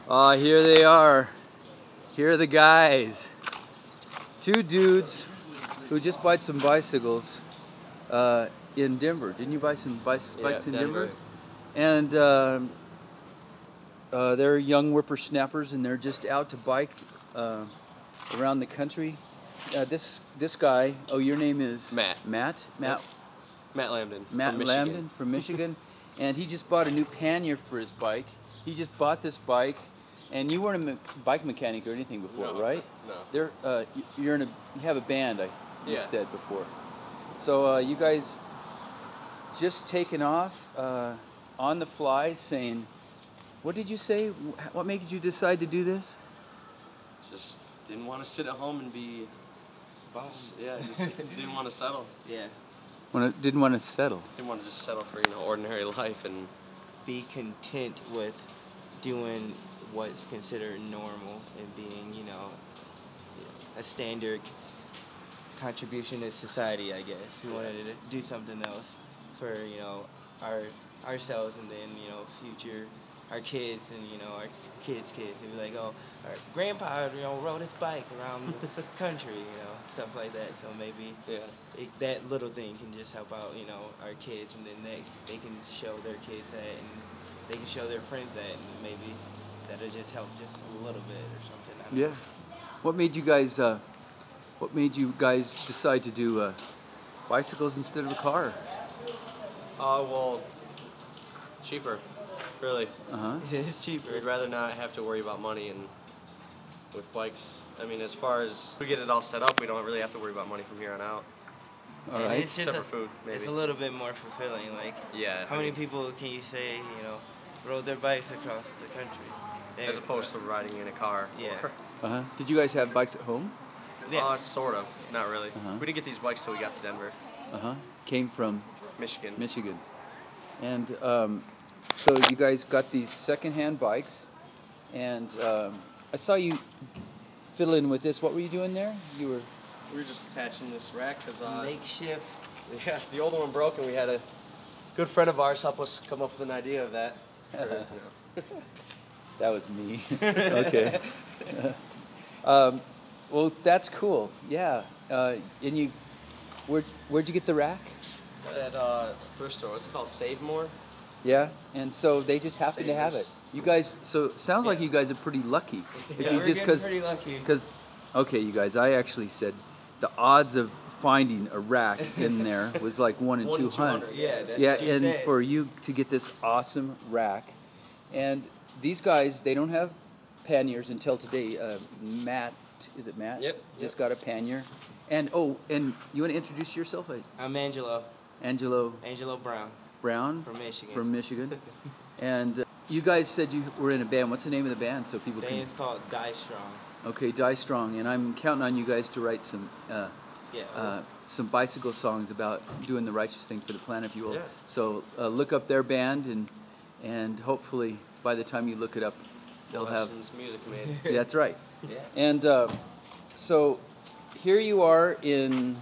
Here they are. Here are the guys. Two dudes who just bought some bicycles in Denver. Didn't you buy some bikes in Denver? And they're young whippersnappers, and they're just out to bike around the country. This guy. Oh, your name is Matt. Matt. Yep. Matt Lambdin. Matt from Lambdin Michigan. from Michigan, and he just bought a new pannier for his bike. He just bought this bike, and you weren't a bike mechanic or anything before, No, right? No. You have a band, you Yeah. said before. So you guys just taken off on the fly, saying, what did you say? What made you decide to do this? Just didn't want to sit at home and be boss. Yeah, just didn't want to settle. Yeah. Didn't want to settle. Didn't want to just settle for ordinary life and be content with doing what's considered normal and being, a standard contribution to society, I guess. We wanted to do something else for, ourselves and then, future, our kids and, our kids' kids. It was like, oh, our grandpa, rode his bike around the country, stuff like that. So maybe that little thing can just help out, our kids, and then they can show their kids that, and they can show their friends that, and maybe that'll just help just a little bit or something. I don't know. What made you guys decide to do bicycles instead of a car? well, cheaper, really. It's cheaper. We'd rather not have to worry about money, and with bikes, I mean, as far as we get it all set up, we don't really have to worry about money from here on out. All right. It's just Except for food, maybe. It's a little bit more fulfilling. Like, how many people can you say, rode their bikes across the country? As opposed to riding in a car. Yeah. Did you guys have bikes at home? Yeah. Sort of. Not really. We didn't get these bikes till we got to Denver. Came from Michigan. And so you guys got these secondhand bikes, and I saw you fiddle in with this. What were you doing there? We were just attaching this rack because makeshift. Yeah, the old one broke, and we had a good friend of ours help us come up with an idea of that. That was me. Okay. Well, that's cool. Yeah. And where'd you get the rack? At thrift store. It's called Save More. Yeah. And so they just happen to have it. Savers. You guys. So it sounds like you guys are pretty lucky. Yeah, we're getting pretty lucky. Okay, you guys. I actually said the odds of finding a rack in there was like 1 in 200. Yeah. That's Yeah, what you and said. for you to get this awesome rack, and these guys, they don't have panniers until today. Matt, is it Matt? Yep. Just got a pannier. And and you want to introduce yourself? I'm Angelo Brown Brown from Michigan. From Michigan. And you guys said you were in a band. What's the name of the band so people The can? band's called Die Strong. Okay, Die Strong. And I'm counting on you guys to write some bicycle songs about doing the righteous thing for the planet, if you will. Yeah. So look up their band, and hopefully by the time you look it up, they'll have some music made. Yeah, that's right. Yeah. And so here you are in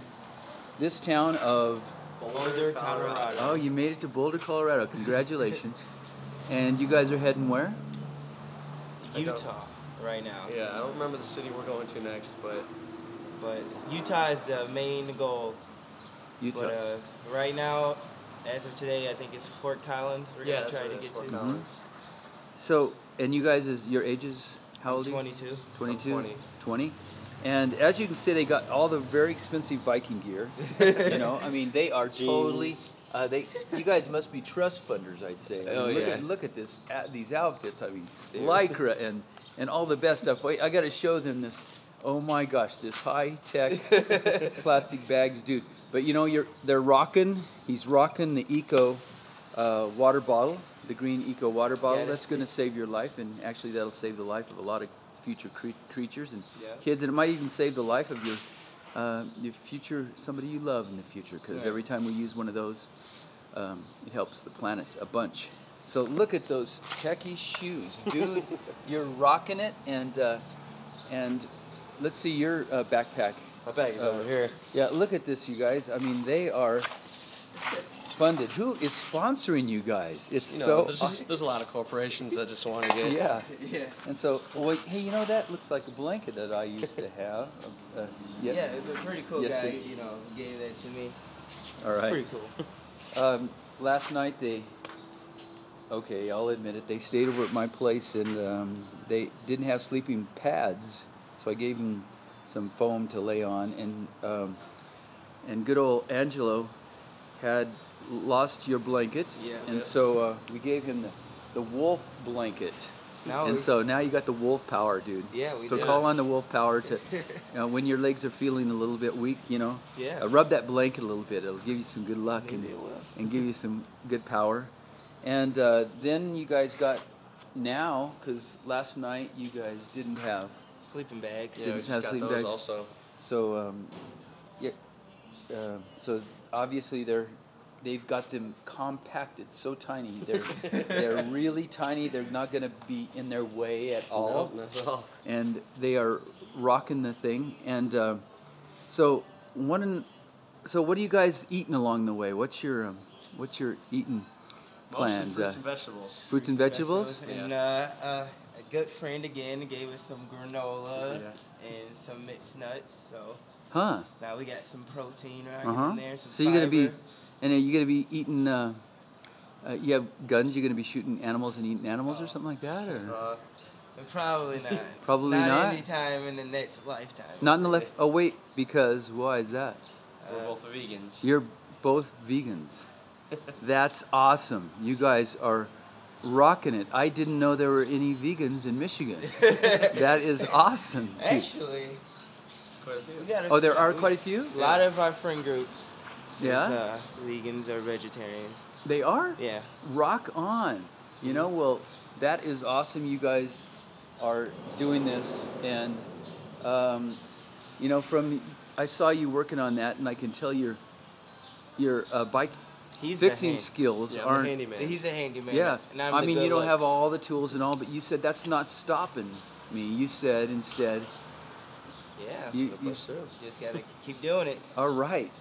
this town of Boulder, Colorado. Oh, you made it to Boulder, Colorado. Congratulations. And you guys are heading where? Utah right now. Yeah, I don't remember the city we're going to next, but Utah is the main goal. Utah. But right now, as of today, I think it's Fort Collins. We're gonna try to get to. Collins. So, and you guys, your ages, how old are you? 22. 22? 20. 20? And as you can see, they got all the very expensive biking gear. I mean, they are totally. You guys must be trust funders, I'd say. Oh, yeah. Look at this. These outfits. I mean, Lycra and all the best stuff. Wait, I got to show them this. Oh my gosh, this high-tech plastic bags, dude. But they're rocking. He's rocking the Eco water bottle, the green Eco water bottle. That's going to save your life, and actually that'll save the life of a lot of future creatures and kids, and it might even save the life of your future, somebody you love in the future, because every time we use one of those, it helps the planet a bunch. So look at those techie shoes, dude. You're rocking it, and let's see your backpack. My bag is over here. Yeah, look at this, you guys. I mean, they are funded. Who is sponsoring you guys? It's You know, so there's a lot of corporations that just want to get. yeah. Yeah. And so, well, hey, you know that looks like a blanket that I used to have. Yeah, it's a pretty cool Yes, guy. it- You know, gave that to me. All It's right. pretty cool. Last night I'll admit it, they stayed over at my place and they didn't have sleeping pads, so I gave them some foam to lay on, and good old Angelo had lost your blanket, Yeah. and so we gave him the wolf blanket. So now you got the wolf power, dude. Yeah, we So do. call on the wolf power to, when your legs are feeling a little bit weak, Yeah. rub that blanket a little bit. It'll give you some good luck Maybe it will. and give you some good power. And then you guys got now, because last night you guys didn't have. Sleeping bags. Yeah, we Didn't have just got sleeping those bags. also. So yeah, so obviously they've got them compacted, so tiny. They're really tiny. They're not going to be in their way at all. No, not at all. And they are rocking the thing. And so what are you guys eating along the way? What's your eating Mostly plans? fruits and vegetables. Fruits and vegetables? And a good friend again gave us some granola Yeah. and some mixed nuts. So Huh? now we got some protein right in there. Some So you're gonna be, fiber. and are you gonna be eating? You have guns. You're gonna be shooting animals and eating animals or something like that, or Probably not. Probably not? Anytime in the next lifetime. not in the left? Oh wait, because why is that? We're both vegans. You're both vegans. That's awesome. You guys are rocking it. I didn't know there were any vegans in Michigan. That is awesome. Dude. Actually, It's quite a few. we got Oh, there are quite a few? A lot of our friend group Yeah? is vegans or vegetarians. They are? Yeah. Rock on. Well, that is awesome. You guys are doing this, and I saw you working on that, and I can tell your bike He's fixing the skills Yeah, I'm aren't. the handyman. He's a handyman. Yeah, And I'm I the mean, you good don't have looks. all the tools and all, but you said that's not stopping me. You said instead, Yeah. you, Just gotta keep doing it. all right.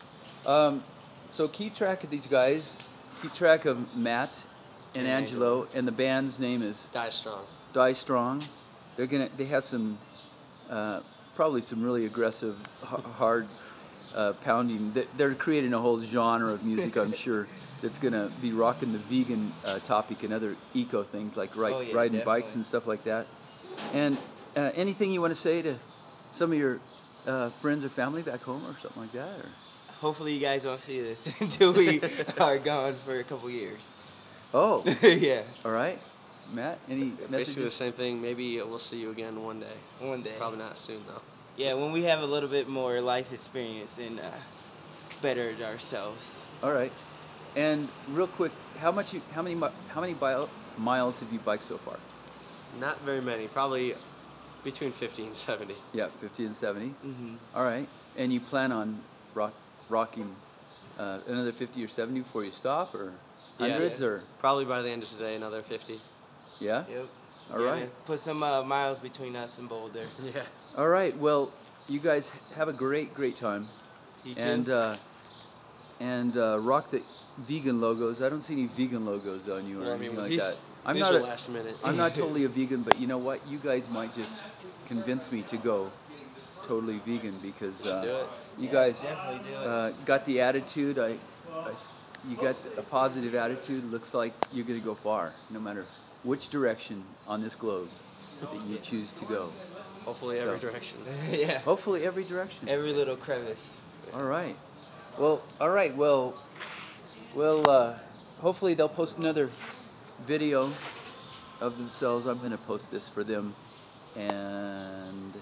So keep track of these guys. Keep track of Matt and And Angelo, and the band's name is Die strong. Die Strong. They have some, probably some really aggressive, hard pounding. They're creating a whole genre of music, I'm sure, that's gonna be rocking the vegan topic and other eco things like Oh, yeah, riding bikes definitely. and stuff like that. And anything you want to say to some of your friends or family back home or something like that? Or? Hopefully you guys won't see this until we are gone for a couple years. Oh, Yeah. all right. Matt, any Basically the messages? same thing. Maybe we'll see you again one day. One day. Probably not soon though. Yeah, when we have a little bit more life experience and bettered ourselves. All right. And real quick, how many miles have you biked so far? Not very many. Probably between 50 and 70. Yeah, 50 and 70. Mm-hmm. All right. And you plan on rocking another 50 or 70 before you stop, or hundreds, or Probably by the end of today, another 50. yeah? Yep. All right. Put some miles between us and Boulder. Yeah. All right. Well, you guys have a great time, You too. and rock the vegan logos. I don't see any vegan logos on you or Well, I anything mean, like these, that. I'm these not are a, last minute. I'm not totally a vegan, but you know what? You guys might just convince me to go totally vegan because Do it. you guys Definitely do it. got the attitude. You got a positive attitude. Looks like you're gonna go far, no matter which direction on this globe that you choose to go. Hopefully every direction. Yeah. Hopefully every direction. Every little crevice. All right. Well, all right. Well, hopefully they'll post another video of themselves. I'm gonna post this for them, and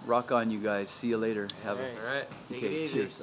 rock on, you guys. See you later. Have All right. All right. Take it okay. easy. Cheers.